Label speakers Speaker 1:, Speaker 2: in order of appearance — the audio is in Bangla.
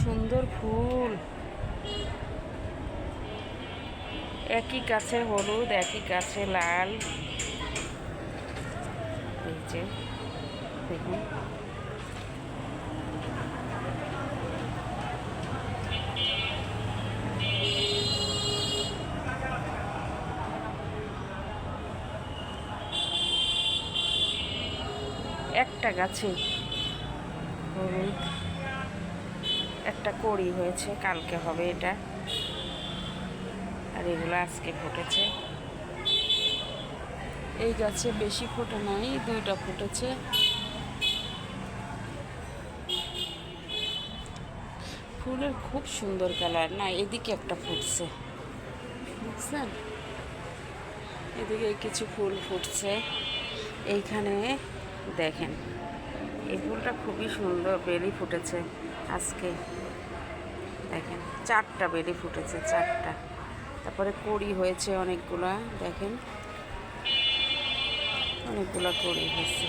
Speaker 1: সুন্দর ফুল, একই গাছে হলুদ, একই গাছে লাল। এই যে দেখুন, একটা গাছে হলুদ, একটা কড়ি হয়েছে, কালকে হবে এটা। আর এগুলো আজকে ফুটেছে। এই গাছে বেশি ফোটে নাই, দুইটা ফুটেছে। ফুলের খুব সুন্দর কালার। না, এদিকে একটা ফুটছে, বুঝছেন? এদিকে কিছু ফুল ফুটছে। এইখানে দেখেন, এই ফুলটা খুবই সুন্দর, বেলি ফুটেছে আজকে। দেখেন, 4টা বেলি ফুটেছে, 4টা। তারপরে কড়ি হয়েছে অনেকগুলা, দেখেন অনেকগুলা কড়ি হয়েছে।